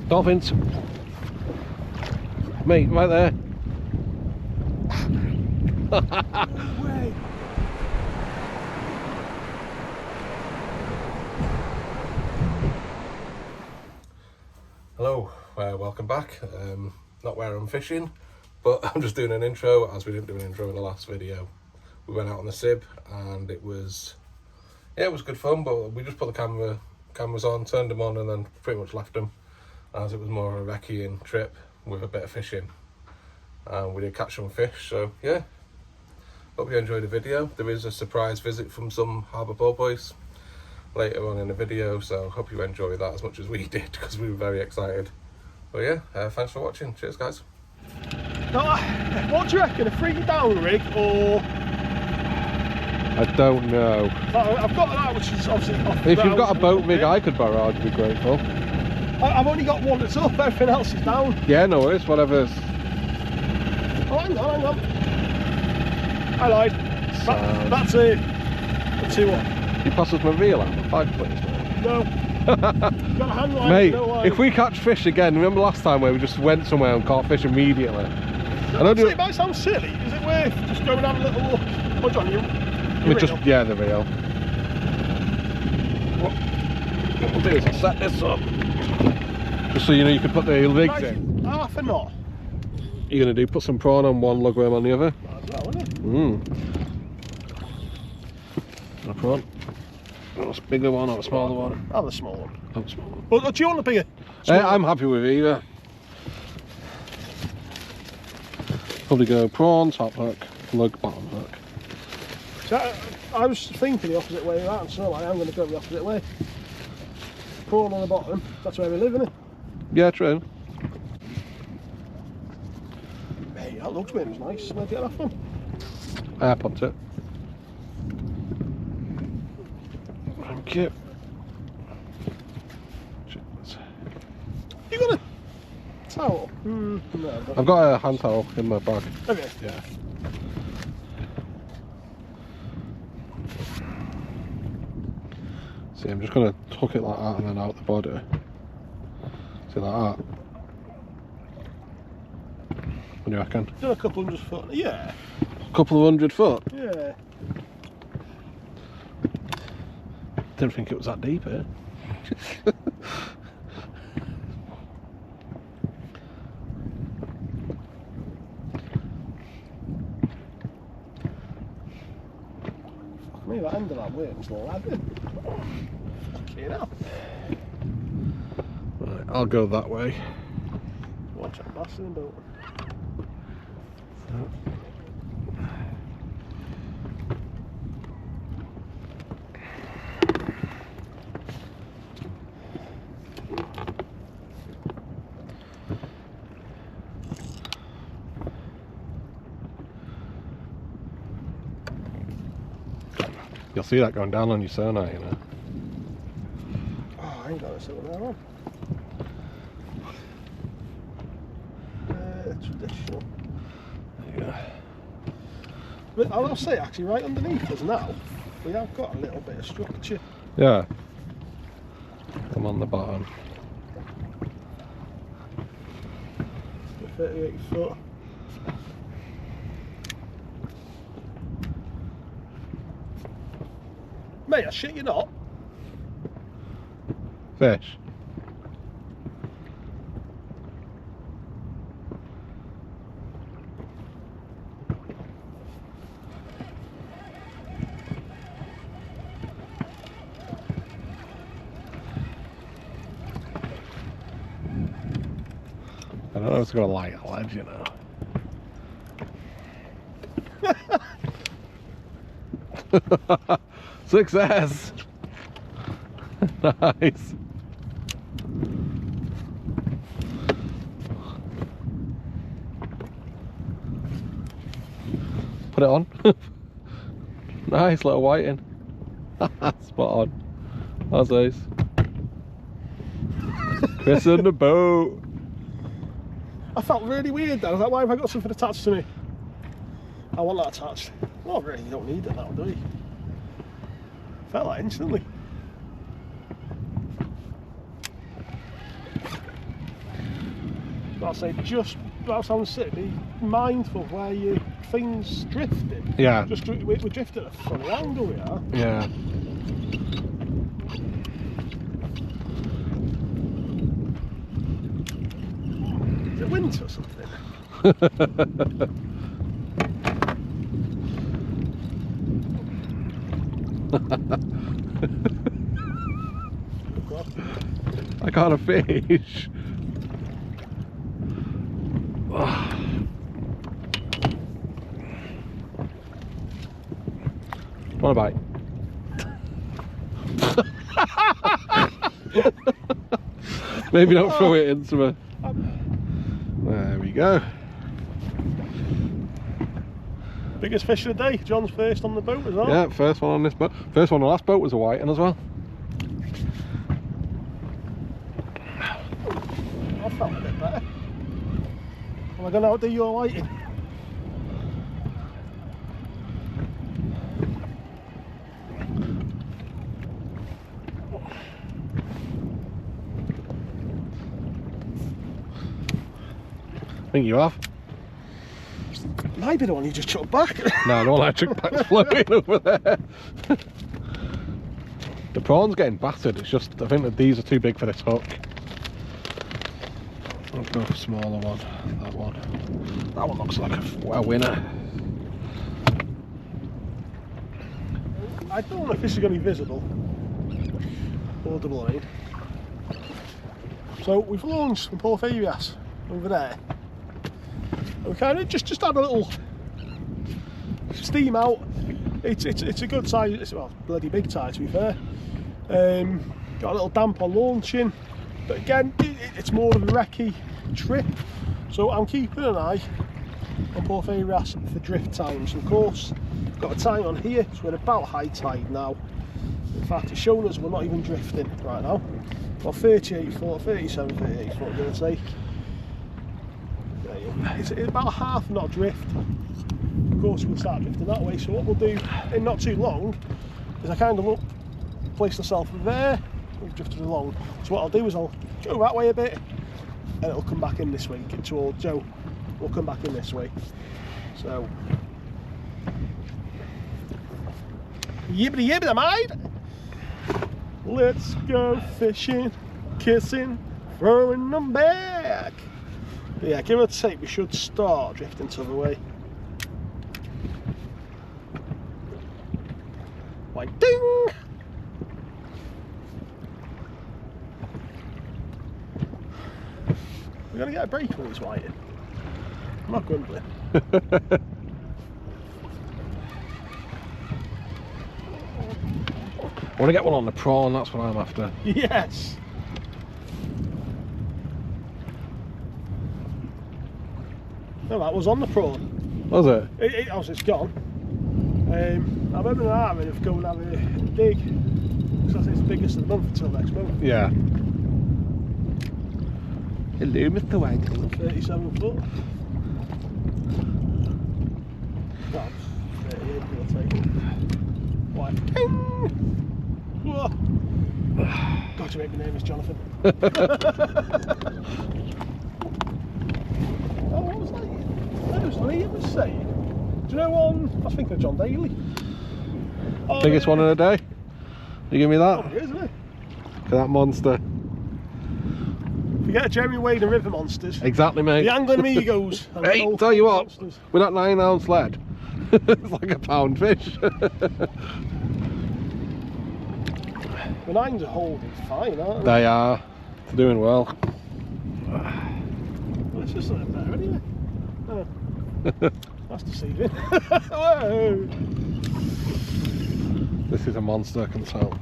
Dolphins. Mate, right there. No way. Hello, welcome back. Not where I'm fishing, but I'm just doing an intro as we didn't do an intro in the last video. We went out on the Sib and it was good fun, but we just put the cameras on, turned them on and then pretty much left them as it was more of a recceing trip with a bit of fishing. And we did catch some fish, so yeah. Hope you enjoyed the video. There is a surprise visit from some Harbour Boat boys later on in the video, so hope you enjoy that as much as we did because we were very excited. But yeah, thanks for watching. Cheers, guys. What do you reckon? A free down rig or? I don't know. I've got that, which is obviously off the If you've ground got a boat rig bit. I could borrow, I'd be grateful. I've only got one that's up, everything else is down. Yeah, no worries, whatever's. Oh, hang on. I lied. That's it. That's it. What? You pass us my reel out, my 5 please, mate. No. You've got a hand line, Mate, no line. if we catch fish again, remember last time where we just went somewhere and caught fish immediately? It might sound silly. Is it worth just going and having a little look? Oh, John, you Yeah, the reel. What we'll do is I'll set this up. Just so you know you can put the rigs in. Half a knot. You're going to do put some prawn on one, lugworm on the other. Well, isn't it? A prawn. A bigger one or a smaller one? Oh, the small one. Oh, small one. Well, do you want the bigger? Small I'm happy with either. Probably go prawn, top hook, lug, bottom hook. So, I was thinking the opposite way around, so I am going to go the opposite way. Prawn on the bottom, that's where we live, isn't it? Yeah, true. Hey, that looks weird, it was nice. Where'd you get that from? I pumped it. Thank you. You got a towel? No. I've got a hand towel in my bag. Okay. Yeah. See, I'm just going to hook it like that and then out the body. See, like that. What do you reckon? Done a couple 100 foot. Yeah. A couple of 100 foot? Yeah. Didn't think it was that deep, eh? Fuck me, that end of that worm's lagging. Fucking hell. Right, I'll go that way. Watch that bastard in boat. You'll see that going down on your sonar, you know. Oh, I ain't got a sonar on. Traditional. Yeah. But I'll say, actually, right underneath us now, we have got a little bit of structure. Yeah. I'm on the bottom. 38 foot. Mate, I shit you not. Fish. I don't know if it's gonna light a ledge, you know. Success! Nice. Put it on. Nice little whiting. Spot on. That's nice. Chris in the boat. I felt really weird then. I was like, why have I got something attached to me? I want that attached. Well, really, you don't need it now, do you? Felt like instantly. I say, just whilst I'm sitting, be mindful where your thing's drifting. Yeah. Just we're drifting at a funny angle, we are. Yeah. Is it winter or something? I got a fish. Want a bite? Maybe don't throw it into me. There we go. Biggest fish of the day. John's first on the boat as well. Yeah, first one on this boat. First one on the last boat was a whiting as well. I felt a bit better. Am I going to outdo your whiting? I think you have. Might be the one you just chucked back. No, the one I took back's floating over there. The prawn's getting battered. It's just, I think that these are too big for this hook. I'll go for a smaller one. That one. That one looks like a winner. I don't know if this is going to be visible. Audible, I mean. So we've launched from Port Farias over there. And we kind of just had a little steam out. It's a good size. It's, well, bloody big tide to be fair. Got a little damp on launching, but again, it's more of a recce trip. So I'm keeping an eye on Port Farias for drift times. Of course, got a time on here, so we're about high tide now. In fact, it's showing us we're not even drifting right now. Well, 38 foot, 37, 38 foot, give or take. It's about a half knot drift. Of course, we'll start drifting that way. So what we'll do in not too long is I kind of place myself there. We've drifted along. So what I'll do is I'll go that way a bit, and it'll come back in this way. Get towards Joe. We'll come back in this way. So yibbity yibbity mate. Let's go fishing, kissing, throwing them back. But yeah, give or take, we should start drifting to the way. Like ding! We're gonna get a break when he's whiting. I'm not grumbling. I want to get one on the prawn, that's what I'm after. Yes! No, that was on the prawn. Was it? It's gone. I'm having an army of going and have a dig. Because it's the biggest of the month until next month. Yeah. Hello, Mr. White. 37 foot. Well, 38 we'll take it. White. Whoa. God, you make my name is Jonathan. Oh, what was that? That was Liam was saying. Do you know one? I think of John Daly. Oh, Biggest one in a day? You give me that? Oh, it is, isn't it? Look at that monster. Forget Jeremy Wade and River Monsters. Exactly, mate. The angling amigos. And Hey, the tell you what, monsters. with that 9-ounce lead, it's like a pound fish. The nines are holding fine, aren't They are. They're doing well. Well, it's just like that, anyway. Oh. That's deceiving. Whoa. This is a monster, I can tell.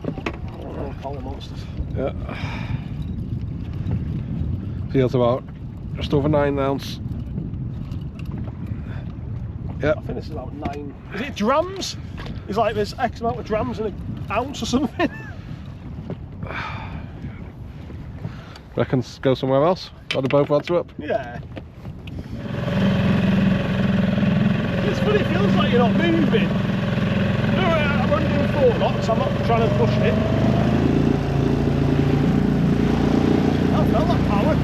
Oh, call them monsters. Yeah. Feels about just over 9 ounce. Yeah. I think this is about 9. Is it drams? It's like there's X amount of drams in an ounce or something. Reckon go somewhere else? Got the both rods up? Yeah. It's funny, it feels like you're not moving. No, I'm only doing 4 knots, I'm not trying to push it. I felt that power.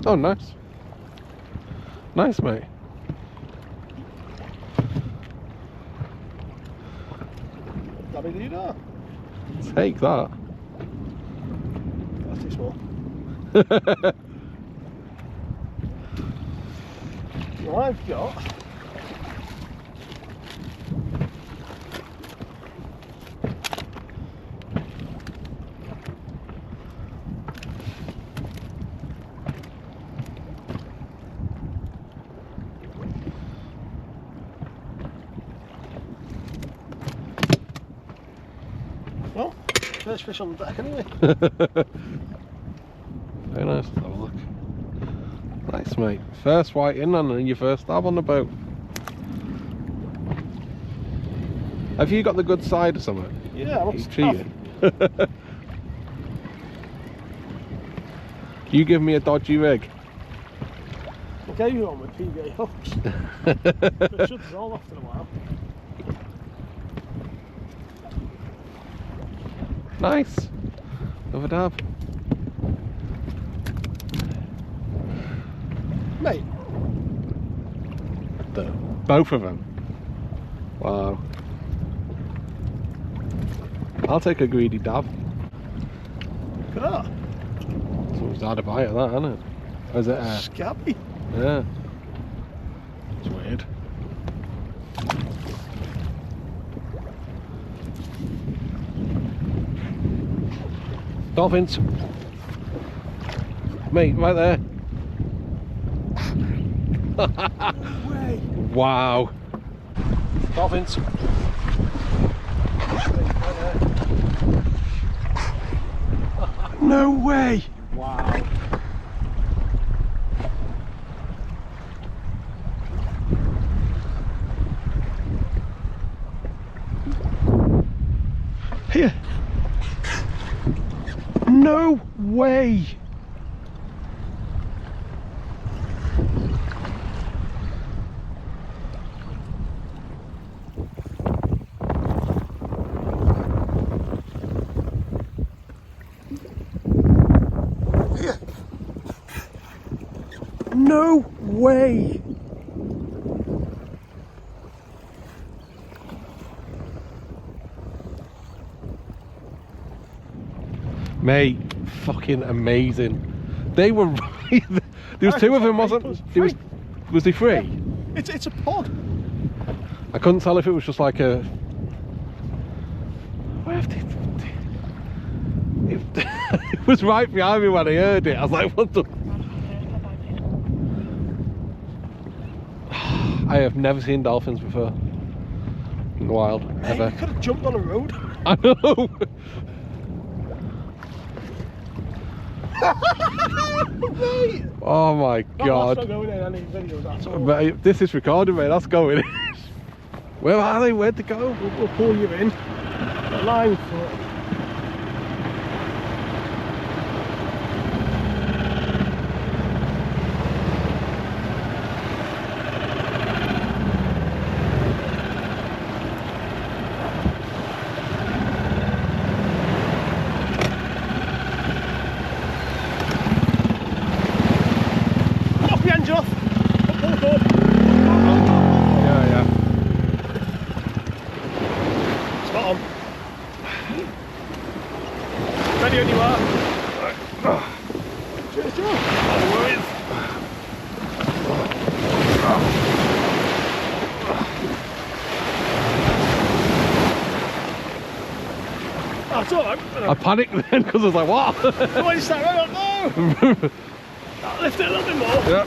Oh, nice. Nice, mate. Dabby do you know? Take that. That's too small. Well, I've got well, first fish on the deck anyway. Very nice. Let's have a look. Nice, mate. First white in and your first stab on the boat. Have you got the good side or something? Yeah, He's cheating. You give me a dodgy rig. I gave you one with PVA hooks. It should dissolve after a while. Nice. Another dab. Mate. Both of them. Wow. I'll take a greedy dab. Look at that. Someone's had a bite of that, hasn't it? Or is it Scabby. yeah. It's weird. Dolphins. Mate, right there. No way. Wow. Dolphins. No way. Wow. Here. No way. Here. No way. Mate, fucking amazing. They were right. There was two of them, wasn't there? Was they free? Yeah. It's a pod. I couldn't tell if it was just like a. Where have they? It was right behind me when I heard it. I was like, what the? I have never seen dolphins before. In the wild, ever. You could have jumped on a road. I know. Mate. Oh my god. That's not going in any videos at all. Mate, this is recorded, mate. That's going in. Where are they? Where'd they go? We'll pull you in. Line foot. Knock the engine off. Pull it up. Yeah, yeah. Spot on. Ready when you are. Cheers, Joe. No worries. Oh, it's alright. I panicked then because I was like, what? Come on, you start right up. No! Lift it a little bit more. Yeah.